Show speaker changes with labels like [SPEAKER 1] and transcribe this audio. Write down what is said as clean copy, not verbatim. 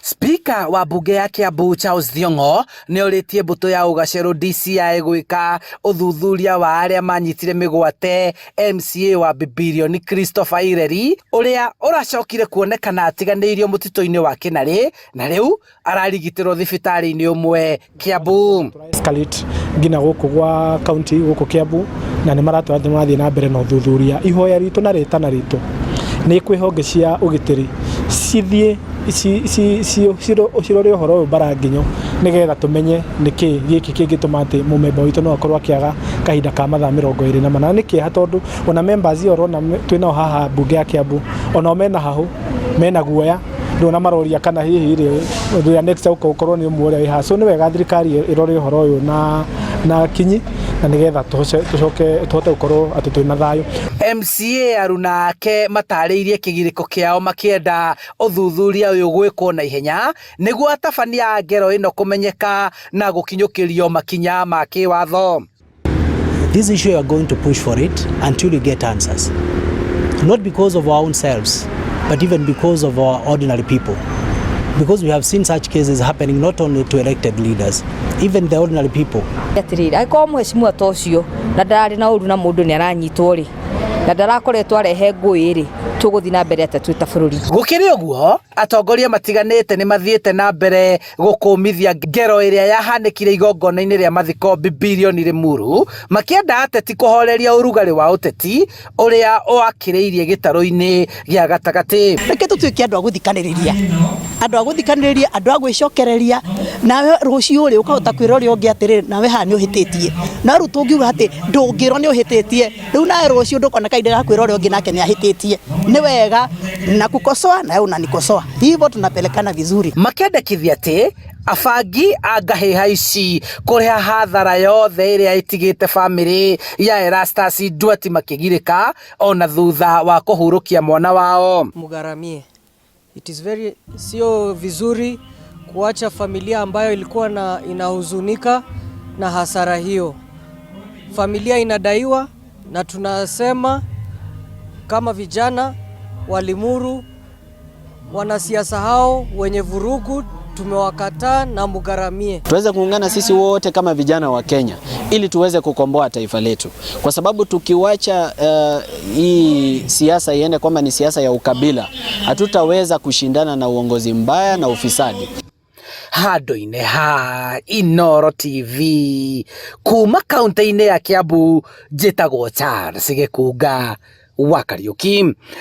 [SPEAKER 1] Spika wa bunge ya Kiambu Charles Thiong'o nĩ orĩtie mbũtũ ya ũgacerũ DCI gwĩka ũthuthuria wa arĩa manyitire mĩgwate MCA wa Bibirioni Christopher Ireri ũrĩa ũracokire kuonekana atiganĩirio mũtitũ-inĩ wa Kĩnarĩ na rĩu ararigitĩrwo thibitarĩ-inĩ ũmwe Kiambu.
[SPEAKER 2] Escalate ngina gũkũ gwa county gũkũ Kiambu na nĩ marathiĩ na mbere na ũthuthuria. Ihoya ritũ na rĩtana ritũ nĩ kwĩhonge cia ũgitĩri cithiĩ cirore ũhoro ũyũ baranginyo nĩgetha tũmenye nĩkĩ gĩkĩ kĩngĩtũma atĩ mũmemba witũ no akorwo akĩaga kahinda ka mathaa 28 nĩ kĩeha tondũ ona members orona twĩnao haha bunge ya Kiambu ona mena hahũ mena guoya ndona maroria kana hihi rĩrĩa next ũkorwo nĩ ũmwe ũrĩa wĩha. So nĩ wega thirikari ĩrore ũhoro ũyũ na kinyi na nĩgetha tũhote gũkorwo atĩ twĩna thayũ.
[SPEAKER 1] MCA aruna ake matarĩirie kĩgirĩko kĩao makĩenda ũthuthuria ũyũ gwĩkwo na ihenya nĩguo atabania ngero ĩno kũmenyeka na gũkinyũkĩrio makinya ma kĩwatho.
[SPEAKER 3] This issue we are going to push for it until we get answers, not because of our own selves but even because of our ordinary people, because we have seen such cases happening not only to elected leaders, even the ordinary people.
[SPEAKER 4] Akorwo mheshimiwa ta ũcio na ndararĩ na ũru na mũndũ nĩ aranyitwo rĩ na ndarakoretwo arehe ngũĩ rĩ tũgũthiĩ na mbere atĩ twĩ ta bũrũri.
[SPEAKER 1] Gũkĩrĩ ũguo atongoria matiganĩte nĩ mathiĩte na mbere gũkũmithia ngero ĩrĩa yahanĩkire igongona-inĩ rĩa mathiko Bibirioni Limuru makĩenda ateti kũhoreria ũrugarĩ wa ũteti ũrĩa wakĩrĩirie gĩtarũ-inĩ gĩa gatagatĩ.
[SPEAKER 5] Reke tũtuĩke andũ a gũthikanĩrĩria, andũ a gwĩcokereria, nawe rũciũ rĩ ũkahota kwĩra ũrĩa ũngĩ atĩrĩ nawe haha nĩ ũhĩtĩtie, na rĩu tũngiuga atĩ ndũngĩrwo nĩ ũhĩtĩtie rĩu nawe rũciũ ndũkona kahinda ga kwĩra ũrĩa ũngĩ nake nĩ ahĩtĩtie. Ni wega na kukosoa na wewe unanikosoa, hivyo tunapelekana vizuri.
[SPEAKER 1] Makendekithia atĩ abangi a ngahĩha ici kũrĩha hathara yothe ĩrĩa ĩtigĩte bamĩrĩ ya Erastus Ndwati makĩgirĩka ona thutha wa kũhurũkia mwana wao.
[SPEAKER 6] Mugaramie. It is very sio vizuri kuacha familia ambayo ilikuwa inahuzunika na hasara hiyo. Familia inadaiwa na tunasema kama vijana wa Limuru, wanasiasa hao wenye vurugu tumewakataa na mugaramie.
[SPEAKER 7] Tuweze kuungana sisi wote kama vijana wa Kenya ili tuweze kukomboa taifa letu, kwa sababu tukiwacha hii siasa iende kwamba ni siasa ya ukabila hatutaweza kushindana na uongozi mbaya na ufisadi.
[SPEAKER 1] Handũ-inĩ ha Inooro TV kuma kaunti-inĩ ya Kiambu njĩtagwo Charles Gĩkunga wa Kariũki.